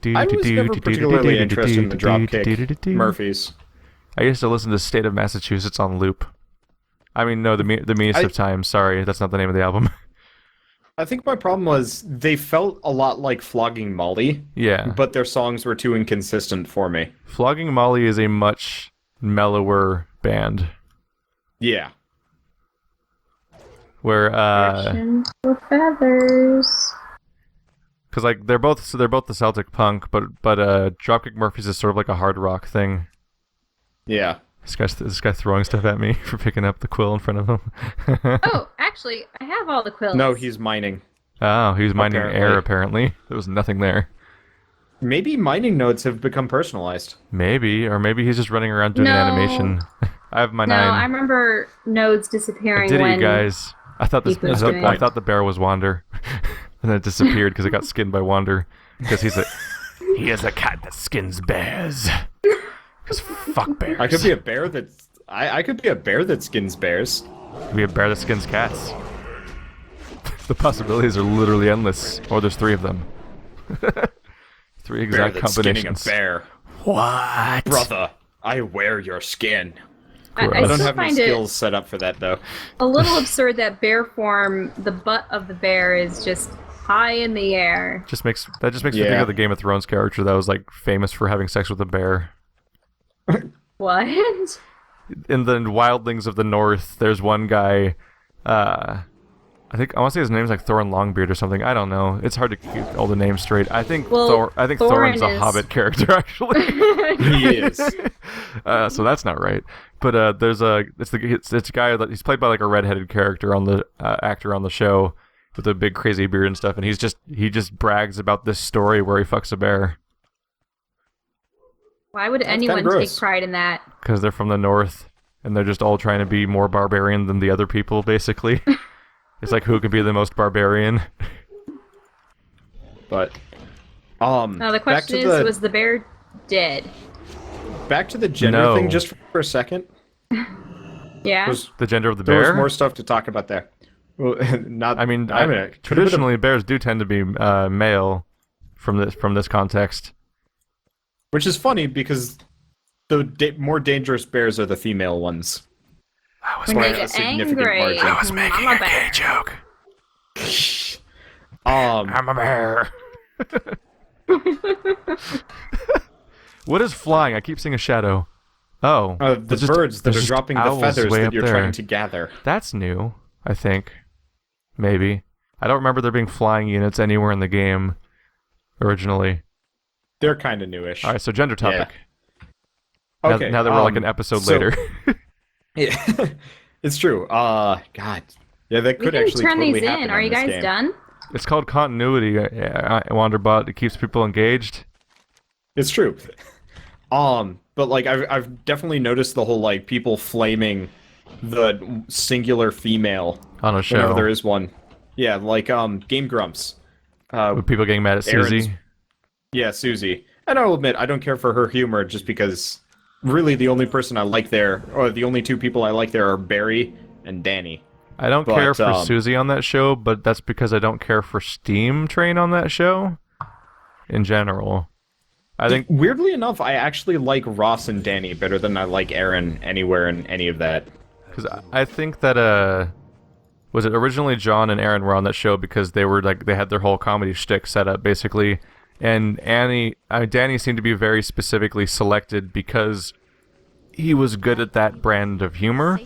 I was never particularly interested in the Dropkick Murphys. I used to listen to State of Massachusetts on loop. I mean, no, the meanest of times. Sorry, that's not the name of the album. I think my problem was they felt a lot like Flogging Molly. Yeah. But their songs were too inconsistent for me. Flogging Molly is a much mellower band. Yeah. Where with feathers. Because like they're both the Celtic punk, but Dropkick Murphys is sort of like a hard rock thing. Yeah. This guy throwing stuff at me for picking up the quill in front of him. Oh, actually, I have all the quills. No, he's mining. Oh, he was mining air, apparently. There was nothing there. Maybe mining nodes have become personalized. Maybe, or maybe he's just running around doing an animation. I have my 9. No, I remember nodes disappearing did when... you guys? I thought the bear was Wander. And then it disappeared because it got skinned by Wander. Because he is a cat that skins bears. Because fuck bears. I could be a bear that... I could be a bear that skins bears. Be a bear that skins cats. The possibilities are literally endless. Or there's 3 of them. 3 exact bear that's combinations. Skinning a bear. What? Brother, I wear your skin. I don't have any skills set up for that, though. A little absurd that bear form, the butt of the bear is just high in the air. That just makes me think of the Game of Thrones character that was like famous for having sex with a bear. What? In the Wildlings of the North, there's one guy, I want to say his name's like Thorin Longbeard or something. I don't know. It's hard to keep all the names straight. I think Thorin's a Hobbit character, actually. He is. So that's not right. But it's a guy that he's played by like a redheaded character on the actor on the show with a big crazy beard and stuff, and he just brags about this story where he fucks a bear. Why would anyone take pride in that? Because they're from the north, and they're just all trying to be more barbarian than the other people, basically. It's like who can be the most barbarian. But, now the question is, was the bear dead? Back to the gender thing just for a second. Yeah? The gender of the bear? There was more stuff to talk about there. Well, traditionally bears do tend to be male from this context. Which is funny because the more dangerous bears are the female ones. I was making a significant margin. I was making a gay joke. I'm a bear. What is flying? I keep seeing a shadow. Oh. The birds that are dropping the feathers that you're trying to gather. That's new, I think. Maybe. I don't remember there being flying units anywhere in the game originally. They're kind of newish. Alright, so gender topic. Yeah. Okay. Now that we're like an episode later. Yeah, it's true. God. Yeah, that could actually totally happen. Are you guys done? It's called continuity, Wanderbot. It keeps people engaged. It's true. But like I've definitely noticed the whole like people flaming the singular female on a show. Whenever there is one. Yeah, like Game Grumps. With people getting mad at Susie. Yeah, Susie. And I'll admit I don't care for her humor just because really the only person I like there, or the only 2 people I like there are Barry and Danny. I don't care for Susie on that show, but that's because I don't care for Steam Train on that show in general. I think weirdly enough, I actually like Ross and Danny better than I like Aaron anywhere in any of that. Because I think that was it originally John and Aaron were on that show because they had their whole comedy shtick set up basically, and Danny seemed to be very specifically selected because he was good at that brand of humor,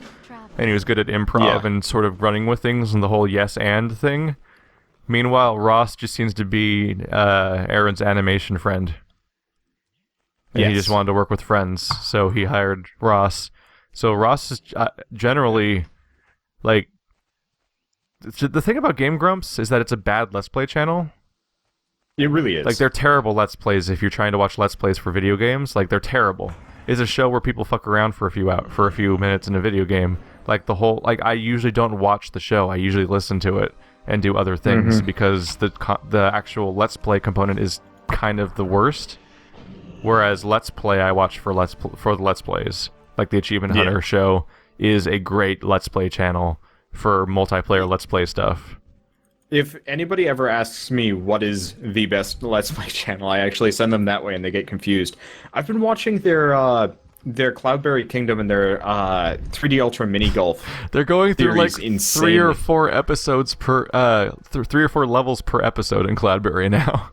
and he was good at improv and sort of running with things and the whole yes and thing. Meanwhile, Ross just seems to be Aaron's animation friend. And he just wanted to work with friends, so he hired Ross. So Ross is generally, like... The thing about Game Grumps is that it's a bad Let's Play channel. It really is. Like, they're terrible Let's Plays if you're trying to watch Let's Plays for video games. Like, they're terrible. It's a show where people fuck around for a few minutes in a video game. Like, I usually don't watch the show. I usually listen to it and do other things because the actual Let's Play component is kind of the worst. Whereas Let's Play I watch for the Let's Plays. Like the Achievement Hunter show is a great Let's Play channel for multiplayer Let's Play stuff. If anybody ever asks me what is the best Let's Play channel, I actually send them that way and they get confused. I've been watching their Cloudberry Kingdom and their 3D Ultra Mini Golf. They're going through like series 3 or insanely. 4 episodes per 3 or 4 levels per episode in Cloudberry now.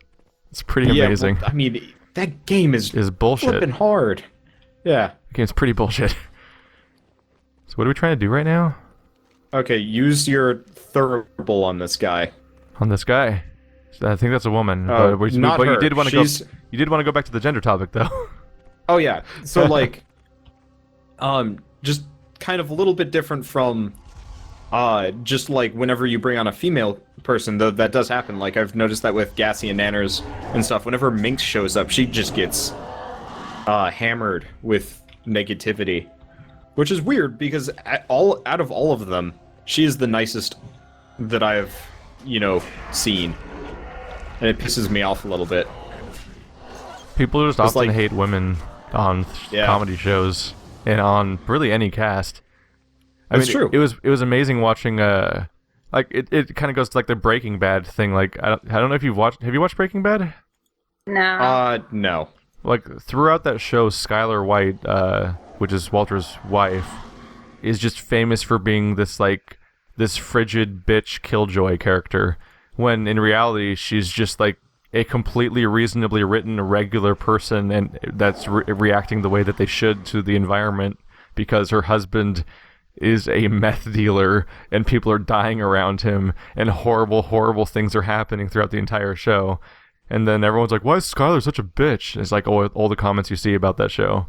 It's pretty Yeah, amazing. well, I mean, that game is Bullshit. flipping hard. Yeah. The game's pretty bullshit. So what are we trying to do right now? Okay, use your thurible on this guy. On this guy? I think that's a woman. Oh, not but you her. did want to She's- go. You did want to go back to the gender topic, though. Oh yeah. So like, just kind of a little bit different from, just like whenever you bring on a female person, though that does happen. Like I've noticed that with Gassy and Nanners and stuff. Whenever Minx shows up, she just gets, hammered with negativity, which is weird because out of all of them, she is the nicest that I've, seen, and it pisses me off a little bit. People just It's often like- hate women on Yeah. comedy shows and on really any cast. That's true. It was amazing watching. Like it kind of goes to like the Breaking Bad thing. Like I don't know if you've watched. Have you watched Breaking Bad? No. No. Like throughout that show, Skylar White, which is Walter's wife, is just famous for being this frigid bitch killjoy character, when in reality she's just like a completely reasonably written regular person, and that's reacting the way that they should to the environment because her husband is a meth dealer and people are dying around him and horrible things are happening throughout the entire show. And then everyone's like, why is Skylar such a bitch? It's like all the comments you see about that show.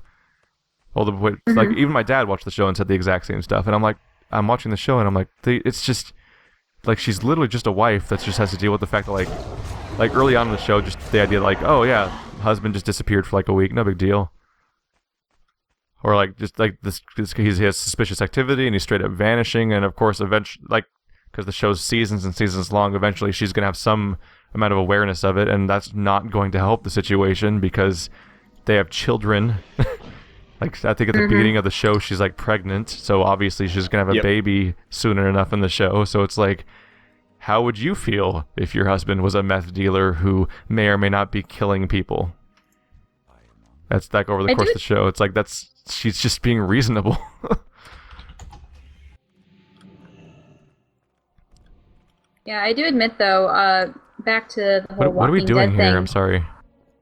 Like even my dad watched the show and said the exact same stuff. And I'm like, I'm watching the show and I'm like, it's just like she's literally just a wife that just has to deal with the fact that like early on in the show, just the idea like, oh yeah, husband just disappeared for like a week, no big deal. Or like just like this he has suspicious activity and he's straight up vanishing, and of course eventually, like, because the show's seasons and seasons long, eventually she's gonna have some amount of awareness of it, and that's not going to help the situation because they have children. Like I think at the beginning of the show she's like pregnant, so obviously she's gonna have a baby soon enough in the show. So it's like, how would you feel if your husband was a meth dealer who may or may not be killing people? That's like over the course of the show. It's like she's just being reasonable. Yeah, I do admit though, back to the whole what are we Walking doing Dead here? thing. I'm sorry.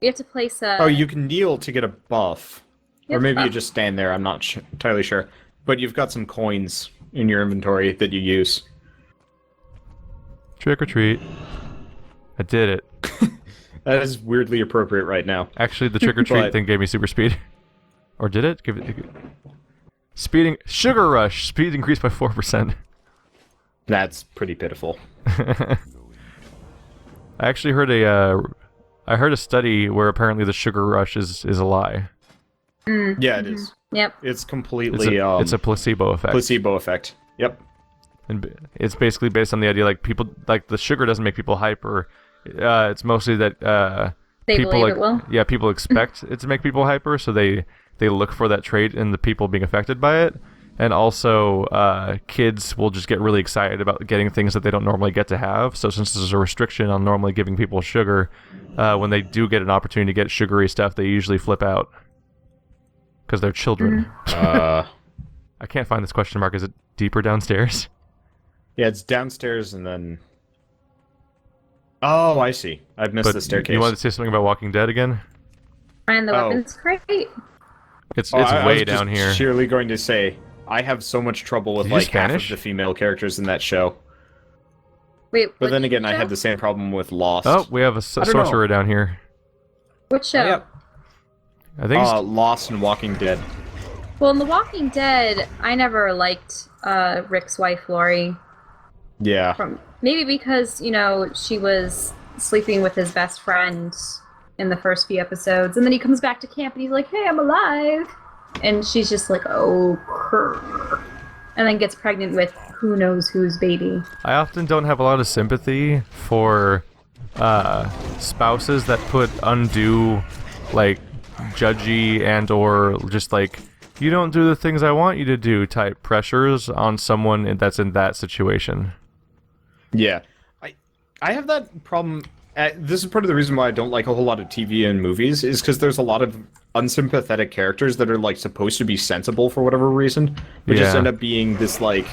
You have to place a. Oh, you can kneel to get a buff. Or Yep. maybe you just stand there, I'm not entirely sure. But you've got some coins in your inventory that you use. Trick or treat. I did it. That is weirdly appropriate right now. Actually, the trick or treat But- thing gave me super speed. Or did it? Speeding. Sugar rush. Speed increased by 4%. That's pretty pitiful. I actually heard a study where apparently the sugar rush is a lie. Yeah, it is. Yep. It's completely It's a placebo effect. placebo effect. Yep. And it's basically based on the idea like people like the sugar doesn't make people hyper. It's mostly that They people believe like it will. yeah, people expect it to make people hyper, so they look for that trait in the people being affected by it. And also, kids will just get really excited about getting things that they don't normally get to have. So since there's a restriction on normally giving people sugar, when they do get an opportunity to get sugary stuff, they usually flip out because they're children. I can't find this question mark. Is it deeper downstairs? Yeah, it's downstairs and then... Oh, I see. I've missed But the staircase. you wanted to say something about Walking Dead again? And the Oh. weapons crate. It's I way was down just here. Sheerly going to say, I have so much trouble with Did you like half of Spanish? the female characters in that show. Wait, But what then did again, you I show? had the same problem with Lost. Oh, we have a I don't know. sorcerer down here. What show? Yep. I think he's Lost and Walking Dead. Well, in The Walking Dead, I never liked Rick's wife, Lori. Yeah. Maybe because, she was sleeping with his best friend in the first few episodes, and then he comes back to camp and he's like, hey, I'm alive. And she's just like, oh, grr. And then gets pregnant with who knows whose baby. I often don't have a lot of sympathy for spouses that put undue, like, judgy and or just like, you don't do the things I want you to do type pressures on someone that's in that situation. Yeah. I have that problem. This is part of the reason why I don't like a whole lot of TV and movies, is because there's a lot of unsympathetic characters that are like supposed to be sensible for whatever reason, but just end up being this like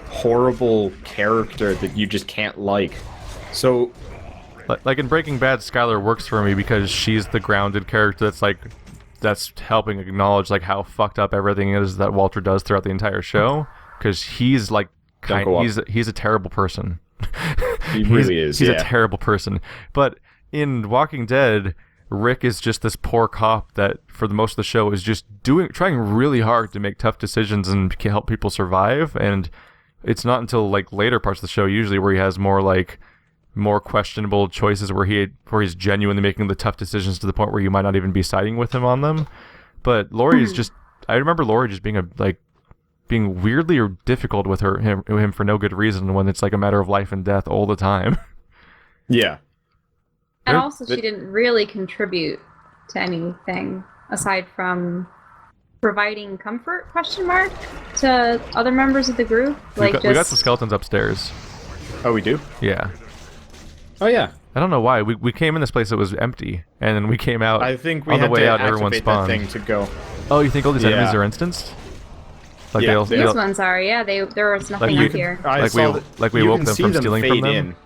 horrible character that you just can't like. So, like in Breaking Bad, Skylar works for me because she's the grounded character that's helping acknowledge like how fucked up everything is that Walter does throughout the entire show. Because he's like he's a terrible person. He really is. He's a terrible person. But in Walking Dead, Rick is just this poor cop that, for the most of the show, is just trying really hard to make tough decisions and help people survive. And it's not until like later parts of the show, usually, where he has more questionable choices, where he's genuinely making the tough decisions to the point where you might not even be siding with him on them. But Lori is just. I remember Lori just being being weirdly or difficult with him for no good reason, when it's like a matter of life and death all the time. Yeah. And also, she didn't really contribute to anything aside from providing comfort, to other members of the group. We got some skeletons upstairs. Oh, we do? Yeah. Oh, yeah. I don't know why. We came in this place that was empty, and then we came out. I think we on had the way to out, everyone activate that spawned. thing to go. Oh, you think all these enemies are instanced? Like Yeah, These ones are, yeah. There was nothing up here. We woke them from stealing from them.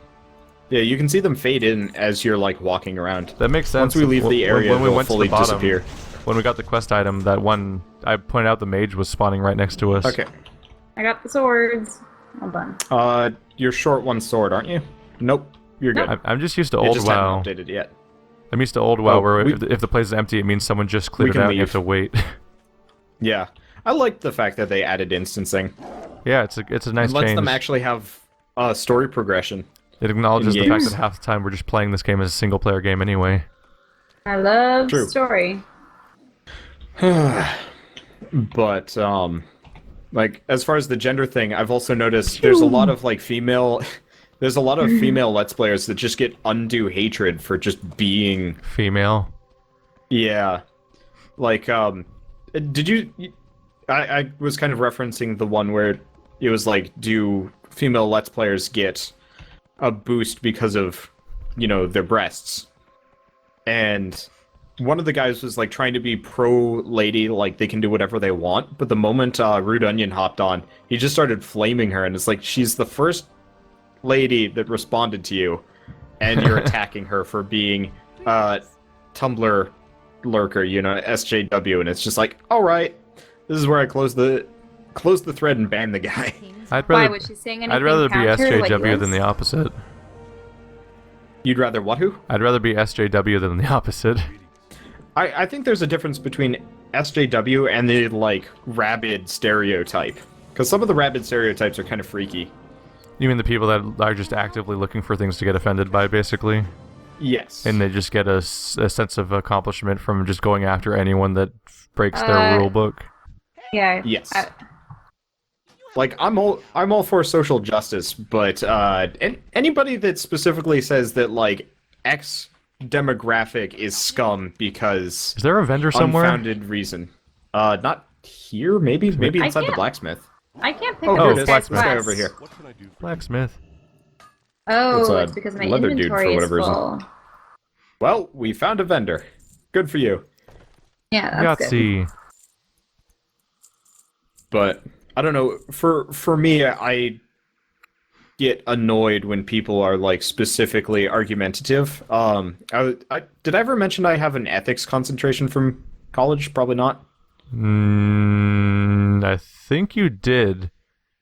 Yeah, you can see them fade in as you're like walking around. That makes sense. Once we leave the area, when we they'll went fully to the bottom, disappear. When we got the quest item, that one I pointed out, the mage was spawning right next to us. Okay. I got the swords. All done. You're short one sword, aren't you? Nope. You're good. I'm just used to It old just WoW. haven't updated yet. I'm used to old WoW, where we- if the place is empty, it means someone just cleared can it out and you leave. have to wait. Yeah. I like the fact that they added instancing. Yeah, it's a nice It lets change. them actually have story progression. It acknowledges the fact games. that half the time we're just playing this game as a single player game anyway. I love True. story. But like as far as the gender thing, I've also noticed there's a lot of like female there's a lot of female let's players that just get undue hatred for just being Female. yeah. Like did you I was kind of referencing the one where it was like, do female let's players get a boost because of, you know, their breasts? And one of the guys was like trying to be pro lady, like they can do whatever they want, but the moment Rude Onion hopped on, he just started flaming her, and it's like, she's the first lady that responded to you, and you're attacking her for being Tumblr lurker, you know, SJW, and it's just like, alright, this is where I close the thread and ban the guy. Why was she saying anything? I'd rather be counter, like SJW this? than the opposite. You'd rather what, who? I'd rather be SJW than the opposite. I think there's a difference between SJW and the, like, rabid stereotype. Because some of the rabid stereotypes are kind of freaky. You mean the people that are just actively looking for things to get offended by, basically? Yes. And they just get a sense of accomplishment from just going after anyone that breaks their rule book? Yeah. Yes. Like, I'm all for social justice, but anybody that specifically says that, like, X demographic is scum because Is there a vendor somewhere? unfounded reason. Not here, maybe inside the can't- blacksmith. I can't pick Oh, up here it this is. guy's This guy quest. over here. Blacksmith. Oh, It's it's because my leather dude for inventory is whatever reason. full. Well, we found a vendor. Good for you. Yeah, that's good. Yahtzee. But I don't know. For me, I get annoyed when people are like specifically argumentative. Did I ever mention I have an ethics concentration from college? Probably not. I think you did.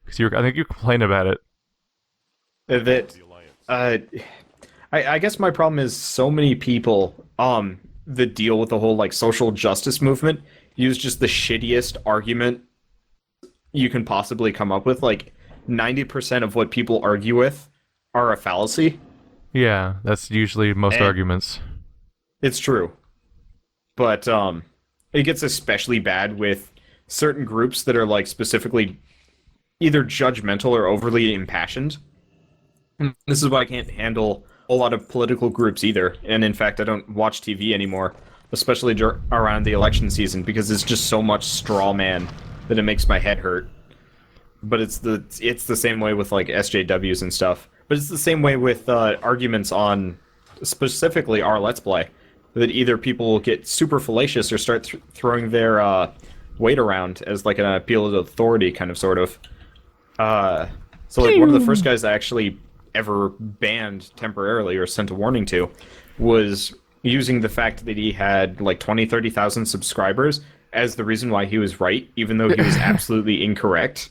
Because I think you complained about it. I guess my problem is so many people that deal with the whole like social justice movement use just the shittiest argument you can possibly come up with. Like 90% of what people argue with are a fallacy. Yeah, that's usually most arguments. It's true. But it gets especially bad with certain groups that are like specifically either judgmental or overly impassioned. This is why I can't handle a lot of political groups either. And in fact, I don't watch TV anymore, especially around the election season, because it's just so much straw man that it makes my head hurt. But it's the same way with like SJWs and stuff. But it's the same way with arguments on specifically our Let's Play. That either people will get super fallacious or start throwing their weight around as like an appeal to authority, kind of, sort of. So like one of the first guys I actually ever banned temporarily or sent a warning to was using the fact that he had like 30,000 subscribers as the reason why he was right, even though he was absolutely incorrect.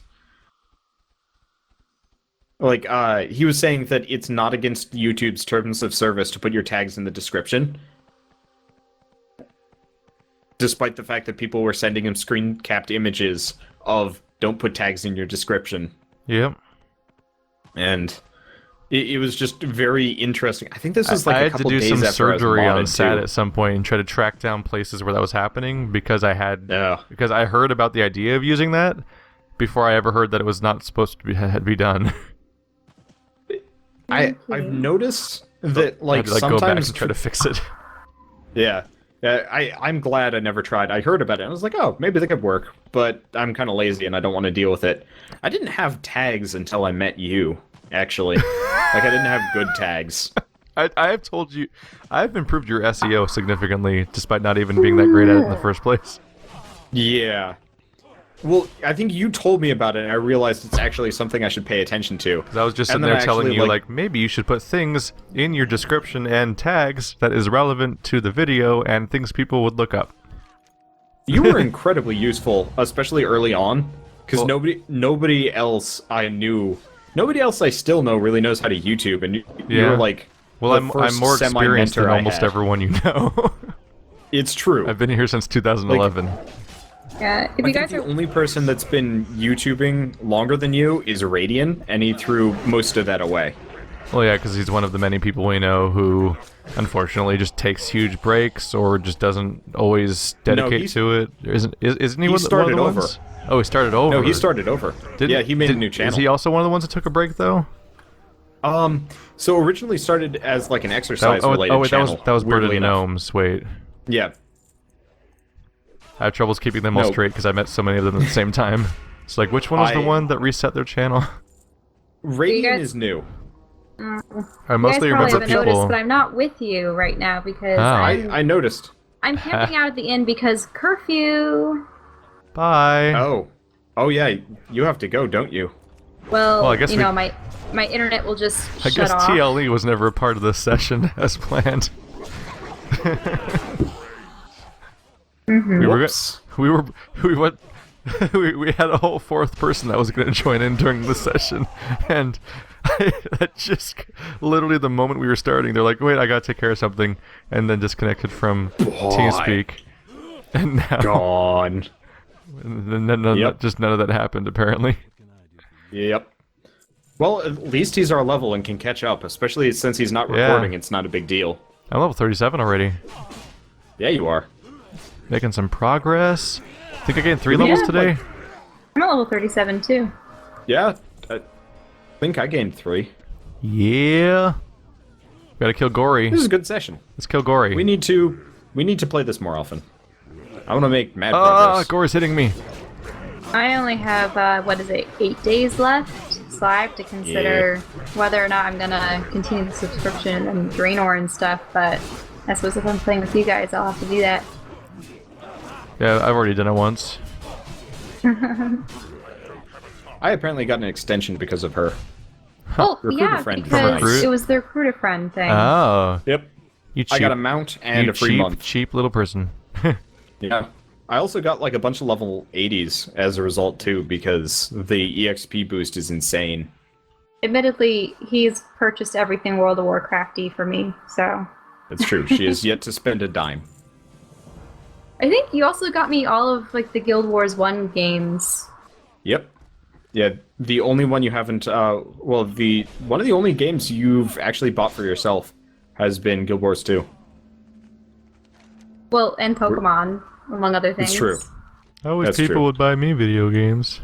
Like, he was saying that it's not against YouTube's terms of service to put your tags in the description. Despite the fact that people were sending him screen-capped images of, don't put tags in your description. Yep. And it was just very interesting. I think this was like I a had to couple do days some after I was surgery on modded, SAT too. at some point and try to track down places where that was happening because I had Yeah. because I heard about the idea of using that before I ever heard that it was not supposed to be done. I've noticed that I like had to go back sometimes and try to fix it. Yeah. I'm glad I never tried. I heard about it and I was like, oh, maybe that could work, but I'm kind of lazy and I don't want to deal with it. I didn't have tags until I met you, actually. Like, I didn't have good tags. I have told you, I've improved your SEO significantly, despite not even being that great at it in the first place. Yeah. Well, I think you told me about it and I realized it's actually something I should pay attention to. Because I was just And sitting then there I telling actually, you, like, maybe you should put things in your description and tags that is relevant to the video and things people would look up. You were incredibly useful, especially early on, because Well- nobody else I knew, nobody else I still know really knows how to YouTube, and you Yeah. were like, Well, the I'm first more experienced than semi-mentor I almost had. everyone you know. It's true. I've been here since 2011. Yeah, if I you think guys the are only person that's been YouTubing longer than you is Radian, and he threw most of that away. Well, yeah, because he's one of the many people we know who, unfortunately, just takes huge breaks or just doesn't always dedicate he's- to it. Isn't he he one of started the over. ones? Oh, he started over. No, he started over. Yeah, he made a new channel. Is he also one of the ones that took a break, though? So originally started as like an exercise-related wait, channel. that was Bird weirdly and enough. Gnomes. Wait. Yeah. I have troubles keeping them all No. straight because I met so many of them at the same time. It's like, which one was the I- one that reset their channel? Radian guys- is new. I you guys mostly probably remember haven't noticed, people. but I'm not with you right now because Oh. I noticed. I'm camping out at the inn because curfew. Bye. Oh yeah, you have to go, don't you? Well, I guess you we- know, my internet will just I shut guess off. TLE was never a part of this session as planned. Whoops. We went. We had a whole fourth person that was going to join in during the session, and that just literally the moment we were starting, they're like, "Wait, I gotta take care of something," and then disconnected from TeamSpeak. And now, Gone. and then Yep. just none of that happened apparently. Yep. Well, at least he's our level and can catch up, especially since he's not Yeah. recording. It's not a big deal. I'm level 37 already, Yeah, you are. making some progress. I think I gained 3 levels Yeah, today. I'm at level 37 too. Yeah, I think I gained 3. Yeah. Gotta kill Gory. This is a good session. Let's kill Gory. We need to play this more often. I want to make mad Ah, progress. Gory's hitting me. I only have 8 days left, so I have to consider whether or not I'm gonna continue the subscription and Draenor and stuff. But I suppose if I'm playing with you guys, I'll have to do that. Yeah, I've already done it once. I apparently got an extension because of her. Oh, Recruiter yeah, friend. because Recruit? it was the recruiter friend thing. Oh, Yep. you cheap, I got a mount and you a free cheap, month. cheap little person. Yeah. I also got like a bunch of level 80s as a result too, because the EXP boost is insane. Admittedly, he's purchased everything World of Warcrafty for me, so... It's true. She has yet to spend a dime. I think you also got me all of, like, the Guild Wars 1 games. Yep. Yeah, the only one you haven't, one of the only games you've actually bought for yourself has been Guild Wars 2. Well, and Pokemon, among other things. It's true. I wish That's people true. would buy me video games.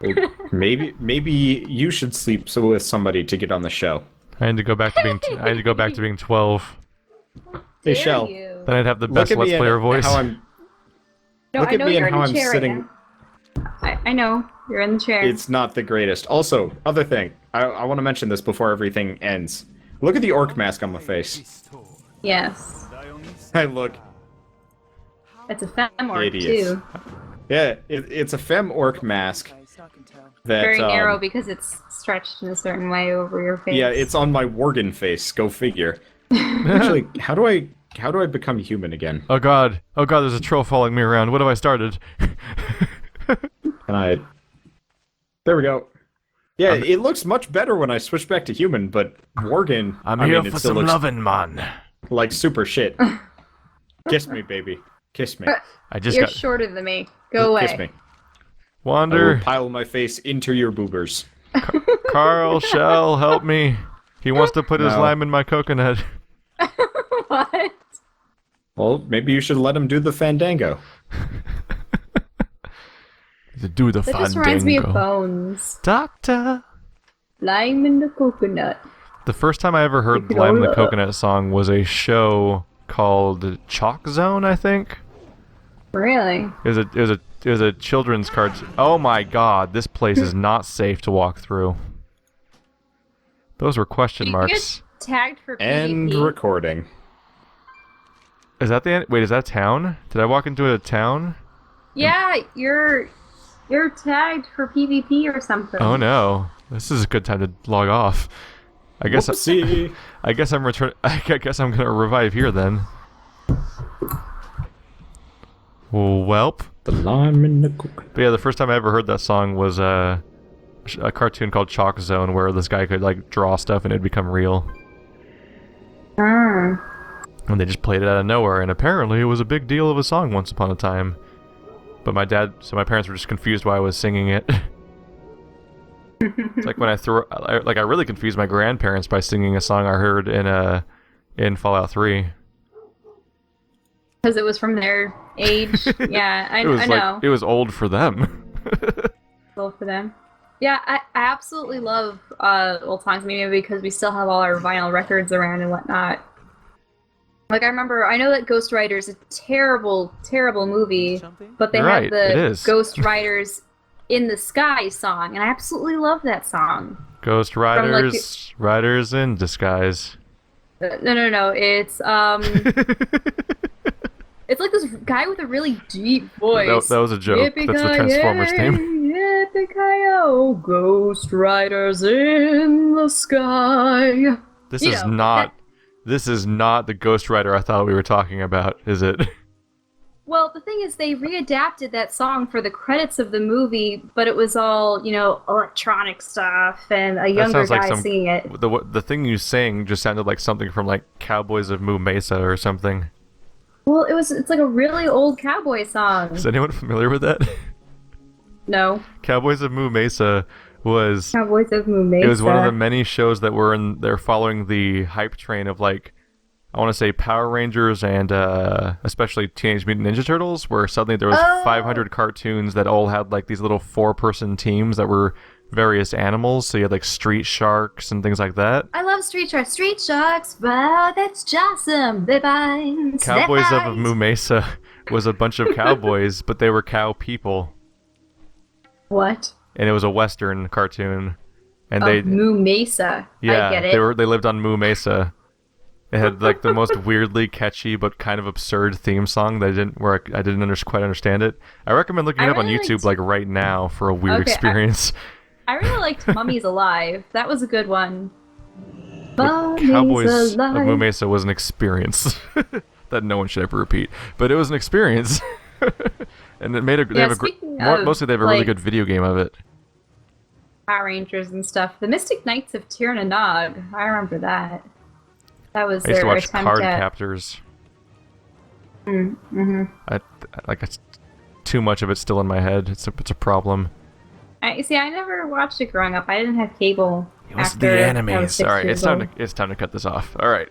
Well, maybe you should sleep with somebody to get on the show. I had to go back to being. I had to go back to being 12. Hey, Dare Shell. you. Then I'd have the Look best at Let's me Player and voice. how I'm. No, Look I at know me you're and how in a I'm chair sitting. right now. I know. You're in the chair. It's not the greatest. Also, other thing, I want to mention this before everything ends. Look at the orc mask on my face. Yes. Hey, look. It's a fem orc, Idiot. too. Yeah, it's a fem orc mask. That, Very narrow because it's stretched in a certain way over your face. Yeah, it's on my worgen face. Go figure. Actually, how do I become human again? Oh god, there's a troll following me around. What have I started? Can I... There we go. Yeah, it looks much better when I switch back to human, but worgen... I'm I here mean, for it still some looks lovin', man. like super shit. Kiss me, baby. Kiss me. I just You're got... shorter than me. Go away. Kiss me. I Wander. will pile my face into your boobers. Carl, Shell, help me. He wants to put his No. lime in my coconut. What? Well, maybe you should let him do the fandango. To do the That fandango. just reminds me of Bones. Doctor. Lime in the coconut. The first time I ever heard Pick it Lime all the up. Coconut song was a show called Chalk Zone, I think. Really? It was a children's cartoon. Oh my god, this place is not safe to walk through. Those were question You marks. get tagged for And PvP. recording. Is that the end? Wait, is that town? Did I walk into a town? Yeah, you're tagged for PvP or something. Oh no. This is a good time to log off. I guess Whoopsie. I guess I'm return I guess I'm going to revive here then. Welp. The lime in the coconut. But yeah, the first time I ever heard that song was a cartoon called Chalk Zone, where this guy could like draw stuff and it'd become real. Ah. And they just played it out of nowhere, and apparently it was a big deal of a song once upon a time. But my parents were just confused why I was singing it. It's like when I really confused my grandparents by singing a song I heard in Fallout 3. Because it was from their age. Yeah, I know. It was old for them. Cool for them. Yeah, I absolutely love old songs, maybe because we still have all our vinyl records around and whatnot. Like, I know that Ghost Rider's a terrible, terrible movie, but they You're have right, it the is. Ghost Riders in the Sky song, and I absolutely love that song. Ghost Riders, Riders in Disguise. No, it's it's like this guy with a really deep voice. That was a joke. That's the Transformers theme. Yippee-ki-yo, Ghost Riders in the sky. This You is know, not. This is not the Ghost Rider I thought we were talking about, is it? Well, the thing is, they readapted that song for the credits of the movie, but it was all, electronic stuff and a younger guy singing it. The thing you sang just sounded like something from like Cowboys of Moo Mesa or something. Well, it's like a really old cowboy song. Is anyone familiar with that? No. Cowboys of Moo Mesa was Cowboys of Moo Mesa. it was one of the many shows that they're following the hype train of like I want to say Power Rangers and especially Teenage Mutant Ninja Turtles, where suddenly there was 500 cartoons that all had like these little 4-person teams that were various animals. So you had like Street Sharks and things like that. I love Street Sharks. Street Sharks, wow, that's awesome. They bind. Cowboys of Moo Mesa was a bunch of cowboys, but they were cow people. What? And it was a Western cartoon. And Moo Mesa. yeah, I get it. they lived on Moo Mesa. It had like the most weirdly catchy but kind of absurd theme song that I didn't quite understand it. I recommend looking it up on really YouTube like right now for a weird experience. I really liked Mummies Alive. That was a good one. Cowboys of Moo Mesa was an experience that no one should ever repeat, but it was an experience. And it made mostly they have a really good video game of it. Power Rangers and stuff. The Mystic Knights of Tir na Nog. I remember that. That was I used to their watch attempt Card at... Captors. Mm-hmm. Too much of it's still in my head. It's a problem. I never watched it growing up. I didn't have cable. It was after the I was enemies. 6 All right, years it's old. time to cut this off. All right.